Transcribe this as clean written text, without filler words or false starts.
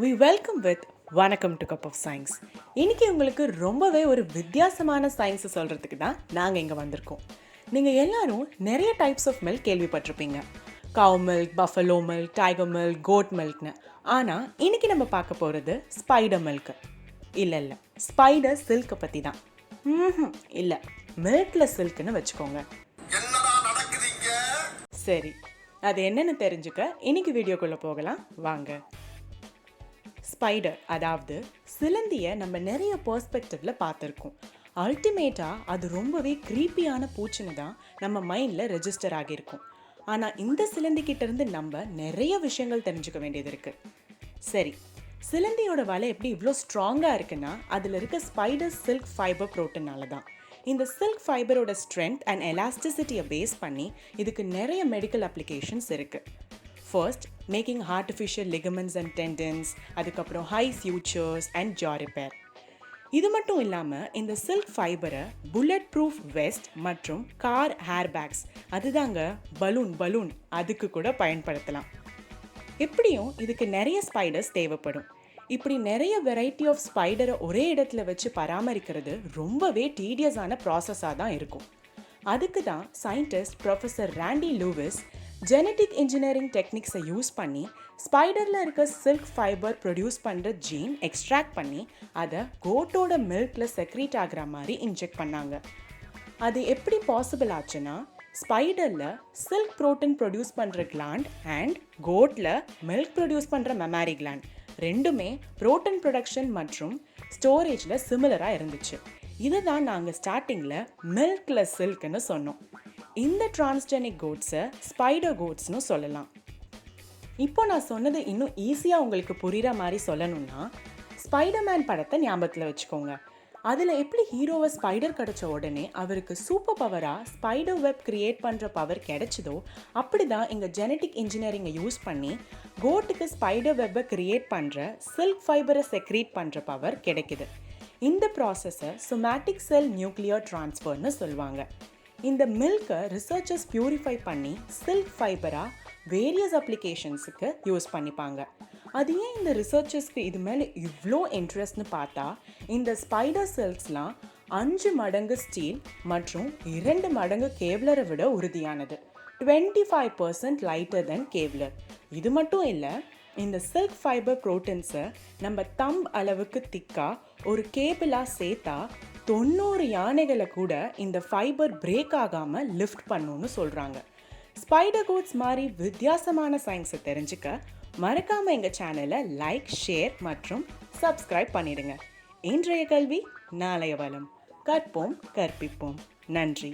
We welcome with வணக்கம் to cup of science. இன்னைக்கு உங்களுக்கு ரொம்பவே ஒரு வித்தியாசமான சயின்ஸை சொல்கிறதுக்கு தான் நாங்கள் இங்கே வந்திருக்கோம். நீங்கள் எல்லாரும் நிறைய டைப்ஸ் ஆஃப் மில்க் கேள்விப்பட்டிருப்பீங்க. Cow milk, buffalo milk, tiger milk, goat மில்க்னு. ஆனால் இன்னைக்கு நம்ம பார்க்க போகிறது ஸ்பைடர் மில்க்கு. இல்லை ஸ்பைடர் சில்க்கை பற்றி தான். இல்லை, மில்கில் சில்க்குன்னு வச்சுக்கோங்க. சரி, அது என்னன்னு தெரிஞ்சுக்க இன்னைக்கு வீடியோக்குள்ளே போகலாம் வாங்க. ஸ்பைடர், அதாவது சிலந்தியை நம்ம நிறைய பெர்ஸ்பெக்டிவ்ல பார்த்துருக்கோம். அல்டிமேட்டாக அது ரொம்பவே க்ரீப்பியான பூச்சின்னு தான் நம்ம மைண்டில் ரெஜிஸ்டர் ஆகியிருக்கும். ஆனால் இந்த சிலந்திக்கிட்ட இருந்து நம்ம நிறைய விஷயங்கள் தெரிஞ்சுக்க வேண்டியது இருக்குது. சரி, சிலந்தியோட வலை எப்படி இவ்வளோ ஸ்ட்ராங்காக இருக்குன்னா அதில் இருக்க ஸ்பைடர் சில்க் ஃபைபர் ப்ரோட்டீனால தான். இந்த சில்க் ஃபைபரோட ஸ்ட்ரென்த் அண்ட் எலாஸ்டிசிட்டியை பேஸ் பண்ணி இதுக்கு நிறைய மெடிக்கல் அப்ளிகேஷன்ஸ் இருக்குது. First, making artificial ligaments and tendons, அதுக்கப்புறம் high futures and jaw repair. இது மட்டும் இல்லாமல் இந்த சில்க் ஃபைபரை புல்லட் ப்ரூஃப் வெஸ்ட் மற்றும் கார் ஹேர் பேக்ஸ், அதுதாங்க பலூன் அதுக்கு கூட பயன்படுத்தலாம். எப்படியும் இதுக்கு நிறைய ஸ்பைடர்ஸ் தேவைப்படும். இப்படி நிறைய வெரைட்டி ஆஃப் ஸ்பைடரை ஒரே இடத்துல வச்சு பராமரிக்கிறது ரொம்பவே டீடியஸான ப்ராசஸாக தான் இருக்கும். அதுக்கு தான் சயின்டிஸ்ட் ப்ரொஃபஸர் ராண்டி லூவிஸ் ஜெனட்டிக் இன்ஜினியரிங் டெக்னிக்ஸை யூஸ் பண்ணி ஸ்பைடரில் இருக்க சில்க் ஃபைபர் ப்ரொடியூஸ் பண்ணுற ஜீன் எக்ஸ்ட்ராக்ட் பண்ணி அதை கோட்டோட மில்கில் செக்ரீட் ஆகிற மாதிரி இன்ஜெக்ட் பண்ணாங்க. அது எப்படி பாசிபிள் ஆச்சுன்னா, ஸ்பைடரில் சில்க் ப்ரோட்டீன் ப்ரொடியூஸ் பண்ணுற கிளாண்ட் அண்ட் கோட்டில் மில்க் ப்ரொடியூஸ் பண்ணுற mammary gland ரெண்டுமே ப்ரோட்டீன் ப்ரொடக்ஷன் மற்றும் ஸ்டோரேஜில் சிமிலராக இருந்துச்சு. இதை தான் நாங்கள் ஸ்டார்டிங்கில் மில்கில் சில்க்னு சொன்னோம். இந்த டிரான்ஸ்ஜெனிக் கோட்ஸை ஸ்பைடர் கோட்ஸ்னு சொல்லலாம். இப்போ நான் சொன்னது இன்னும் ஈஸியாக உங்களுக்கு புரிகிற மாதிரி சொல்லணும்னா, ஸ்பைடர்மேன் படத்தை ஞாபகத்தில் வச்சுக்கோங்க. அதில் எப்படி ஹீரோவை ஸ்பைடர் கிடச்ச உடனே அவருக்கு சூப்பர் பவராக ஸ்பைடர் வெப் கிரியேட் பண்ணுற பவர் கிடைச்சதோ, அப்படி தான் இங்கே ஜெனட்டிக் இன்ஜினியரிங்கை யூஸ் பண்ணி கோட்டுக்கு ஸ்பைடர் வெப்பை கிரியேட் பண்ணுற சில்க் ஃபைபரை செக்ரீட் பண்ணுற பவர் கிடைக்குது. இந்த ப்ராசஸை சொமேட்டிக் செல் நியூக்ளியர் டிரான்ஸ்ஃபர்னு சொல்லுவாங்க. இந்த மில்கை ரிசர்ச்சர்ஸ் பியூரிஃபை பண்ணி சில்க் ஃபைபராக வேரியஸ் அப்ளிகேஷன்ஸுக்கு யூஸ் பண்ணிப்பாங்க. அது ஏன் இந்த ரிசர்ச்சர்ஸ்க்கு இது மேலே இவ்வளோ இன்ட்ரெஸ்ட்னு பார்த்தா, இந்த ஸ்பைடர் செல்ஸ்லாம் 5 மடங்கு ஸ்டீல் மற்றும் 2 மடங்கு கேவ்லரை விட உறுதியானது. 25% லைட்டர் தென் கேவ்லர். இது மட்டும் இல்லை, இந்த சில்க் ஃபைபர் ப்ரோட்டீன்ஸை நம்ம தம்ப் அளவுக்கு திக்காக ஒரு கேபிளாக சேர்த்தா 90 யானைகளை கூட இந்த ஃபைபர் பிரேக் ஆகாமல் லிஃப்ட் பண்ணுன்னு சொல்கிறாங்க. ஸ்பைடர் கோட்ஸ் மாதிரி வித்தியாசமான சயின்ஸை தெரிஞ்சுக்க மறக்காமல் எங்கள் சேனலை லைக், ஷேர் மற்றும் சப்ஸ்கிரைப் பண்ணிடுங்க. இன்றைய கல்வி நாளைய வளம். கற்போம், கற்பிப்போம். நன்றி.